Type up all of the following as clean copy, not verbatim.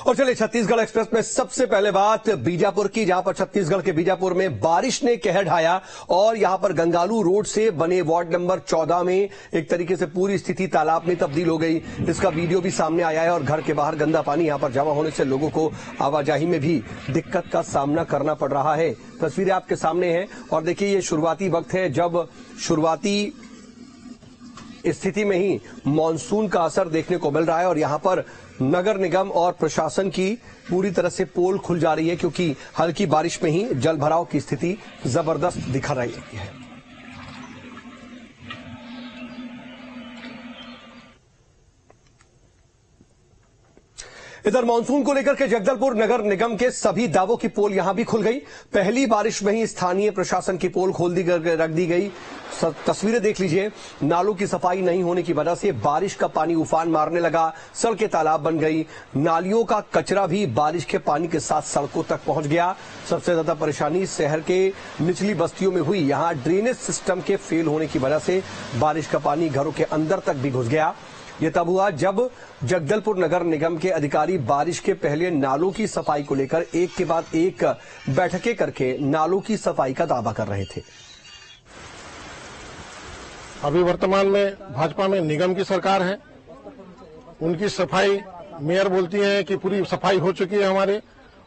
और चलिए छत्तीसगढ़ एक्सप्रेस में सबसे पहले बात बीजापुर की, जहां पर छत्तीसगढ़ के बीजापुर में बारिश ने कहर ढाया और यहां पर गंगालू रोड से बने वार्ड नंबर 14 में एक तरीके से पूरी स्थिति तालाब में तब्दील हो गई। इसका वीडियो भी सामने आया है और घर के बाहर गंदा पानी यहां पर जमा होने से लोगों को आवाजाही में भी दिक्कत का सामना करना पड़ रहा है। तस्वीरें आपके सामने हैं और देखिए ये शुरुआती वक्त है जब शुरुआती स्थिति में ही मानसून का असर देखने को मिल रहा है और यहां पर नगर निगम और प्रशासन की पूरी तरह से पोल खुल जा रही है, क्योंकि हल्की बारिश में ही जल भराव की स्थिति जबरदस्त दिखा रही है। इधर मानसून को लेकर के जगदलपुर नगर निगम के सभी दावों की पोल यहां भी खुल गई। पहली बारिश में ही स्थानीय प्रशासन की पोल खोल दी रख दी गई। तस्वीरें देख लीजिए, नालों की सफाई नहीं होने की वजह से बारिश का पानी उफान मारने लगा, सड़कें तालाब बन गई, नालियों का कचरा भी बारिश के पानी के साथ सड़कों तक पहुंच गया। सबसे ज्यादा परेशानी शहर के निचली बस्तियों में हुई। यहां ड्रेनेज सिस्टम के फेल होने की वजह से बारिश का पानी घरों के अंदर तक भी घुस गया। ये तब हुआ जब जगदलपुर नगर निगम के अधिकारी बारिश के पहले नालों की सफाई को लेकर एक के बाद एक बैठकें करके नालों की सफाई का दावा कर रहे थे। अभी वर्तमान में भाजपा में निगम की सरकार है, उनकी सफाई मेयर बोलती है कि पूरी सफाई हो चुकी है। हमारे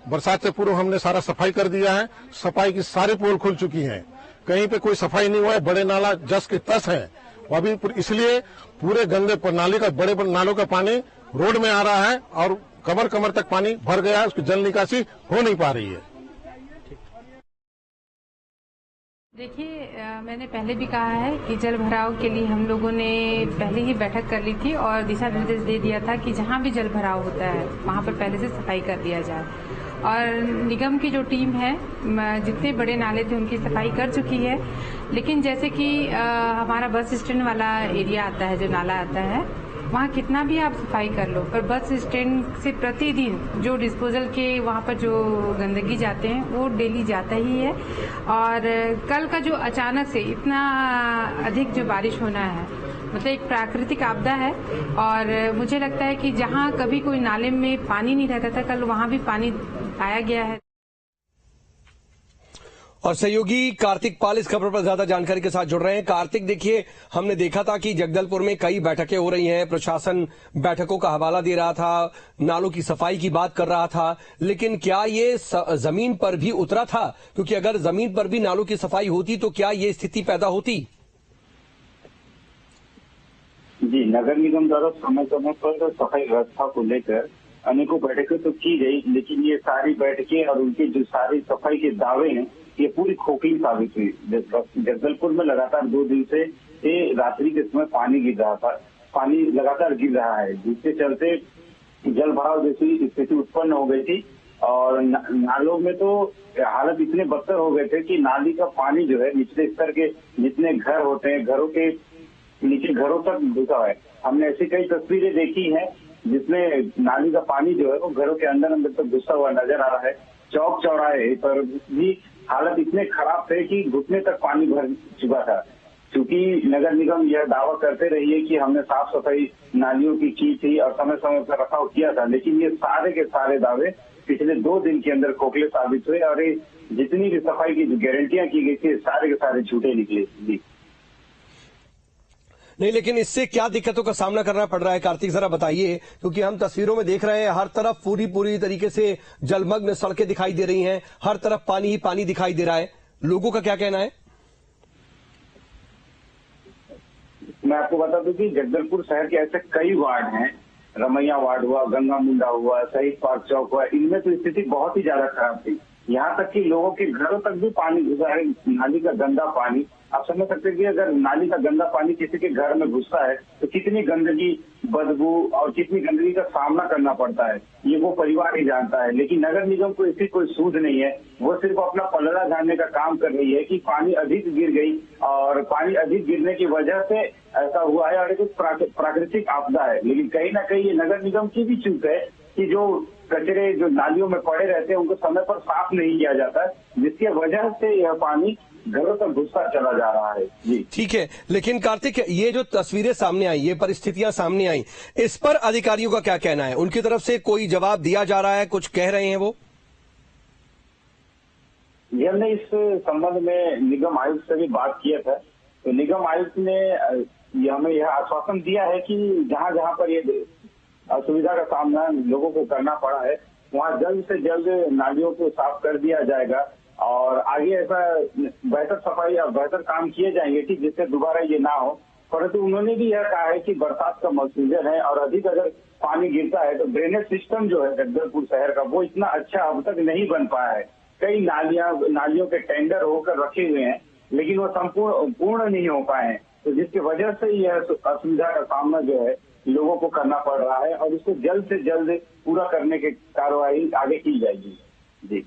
बरसात से पूर्व हमने सारा सफाई कर दिया है, सफाई की सारी पोल खुल चुकी हैं, कहीं पे कोई सफाई नहीं हुआ है। बड़े नाला जस के तस है, अभी इसलिए पूरे गंदे नाले का बड़े नालों का पानी रोड में आ रहा है और कमर कमर तक पानी भर गया है, उसकी जल निकासी हो नहीं पा रही है। देखिए, मैंने पहले भी कहा है कि जल भराव के लिए हम लोगों ने पहले ही बैठक कर ली थी और दिशा निर्देश दे दिया था कि जहां भी जल भराव होता है वहां पर पहले से सफाई कर दिया जाए। और निगम की जो टीम है जितने बड़े नाले थे उनकी सफाई कर चुकी है। लेकिन जैसे कि हमारा बस स्टैंड वाला एरिया आता है, जो नाला आता है, वहाँ कितना भी आप सफाई कर लो, पर बस स्टैंड से प्रतिदिन जो डिस्पोजल के वहाँ पर जो गंदगी जाते हैं वो डेली जाता ही है। और कल का जो अचानक से इतना अधिक जो बारिश होना है, मतलब एक प्राकृतिक आपदा है। और मुझे लगता है कि जहाँ कभी कोई नाले में पानी नहीं रहता था, कल वहाँ भी पानी पाया गया है। और सहयोगी कार्तिक पाल इस खबर पर ज्यादा जानकारी के साथ जुड़ रहे हैं। कार्तिक, देखिए, हमने देखा था कि जगदलपुर में कई बैठकें हो रही हैं, प्रशासन बैठकों का हवाला दे रहा था, नालों की सफाई की बात कर रहा था, लेकिन क्या ये जमीन पर भी उतरा था? क्योंकि अगर जमीन पर भी नालों की सफाई होती तो क्या ये स्थिति पैदा होती? जी, नगर निगम द्वारा समय समय पर सफाई व्यवस्था को लेकर अनेकों बैठकें तो की गई, लेकिन ये सारी बैठकें और उनके जो सारी सफाई के दावे हैं ये पूरी खोखली साबित हुई। जगदलपुर में लगातार 2 दिन से रात्रि के समय पानी गिर रहा था, पानी लगातार गिर रहा है, जिसके चलते जल भराव जैसी स्थिति उत्पन्न हो गई थी। और नालों में तो हालत इतने बदतर हो गए थे कि नाली का पानी जो है निचले स्तर के जितने घर होते हैं, घरों के नीचे घरों तक घुसा है। हमने ऐसी कई तस्वीरें देखी हैं जिसमें नाली का पानी जो है वो घरों के अंदर तक घुसा हुआ नजर आ रहा है। चौक चौराहे पर भी हालत इतने खराब थे कि घुटने तक पानी भर चुका था। क्योंकि नगर निगम यह दावा करते रही है कि हमने साफ सफाई नालियों की थी और समय समय पर रखाव किया था, लेकिन ये सारे के सारे दावे पिछले 2 दिन के अंदर खोखले साबित हुए और जितनी भी सफाई की गारंटियां की गई थी सारे के सारे झूठे निकले। नहीं, लेकिन इससे क्या दिक्कतों का सामना करना पड़ रहा है कार्तिक, जरा बताइए, क्योंकि हम तस्वीरों में देख रहे हैं हर तरफ पूरी तरीके से जलमग्न सड़कें दिखाई दे रही हैं, हर तरफ पानी ही पानी दिखाई दे रहा है। लोगों का क्या कहना है? मैं आपको बता दूं कि जगदलपुर शहर के ऐसे कई वार्ड हैं, रमैया वार्ड हुआ, गंगा मुंडा हुआ, शहीद पार्क चौक हुआ, इनमें तो स्थिति बहुत ही ज्यादा खराब थी। यहाँ तक कि लोगों के घरों तक भी पानी घुसा है, नाली का गंदा पानी। आप समझ सकते हैं कि अगर नाली का गंदा पानी किसी के घर में घुसता है तो कितनी गंदगी, बदबू और कितनी गंदगी का सामना करना पड़ता है, ये वो परिवार ही जानता है। लेकिन नगर निगम को इसकी कोई सूझ नहीं है, वो सिर्फ अपना पलड़ा झाड़ने का काम कर रही है कि पानी अधिक गिर गई और पानी अधिक गिरने की वजह से ऐसा हुआ है और एक प्राकृतिक आपदा है। लेकिन कहीं ना कहीं ये नगर निगम की भी चूक है कि जो कचरे जो नालियों में पड़े रहते हैं उनको समय पर साफ नहीं किया जाता है, जिसकी वजह से यह पानी गलत और गुस्सा चला जा रहा है। जी ठीक है, लेकिन कार्तिक, ये जो तस्वीरें सामने आई, ये परिस्थितियां सामने आई, इस पर अधिकारियों का क्या कहना है? उनकी तरफ से कोई जवाब दिया जा रहा है? कुछ कह रहे हैं वो? ये हमने इस संबंध में निगम आयुक्त से भी बात किया था, तो निगम आयुक्त ने हमें यह आश्वासन दिया है कि जहां जहां पर ये असुविधा का सामना लोगों को करना पड़ा है, वहां जल्द से जल्द नालियों को साफ कर दिया जाएगा और आगे ऐसा बेहतर सफाई और बेहतर काम किए जाएंगे कि जिससे दोबारा ये ना हो। परंतु उन्होंने भी यह कहा है कि बरसात का सीजन है और अधिक अगर पानी गिरता है तो ड्रेनेज सिस्टम जो है जगदलपुर शहर का, वो इतना अच्छा अब तक नहीं बन पाया है। कई नालियों के टेंडर होकर रखे हुए हैं, लेकिन वो पूर्ण नहीं हो पाए हैं, तो जिसकी वजह से यह असुविधा का सामना जो है लोगों को करना पड़ रहा है और इसको जल्द से जल्द पूरा करने की कार्रवाई आगे की जाएगी। जी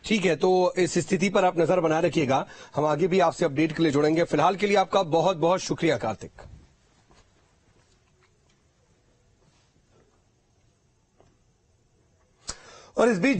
ठीक है, तो इस स्थिति पर आप नजर बनाए रखिएगा, हम आगे भी आपसे अपडेट के लिए जुड़ेंगे। फिलहाल के लिए आपका बहुत बहुत शुक्रिया कार्तिक। और इस बीच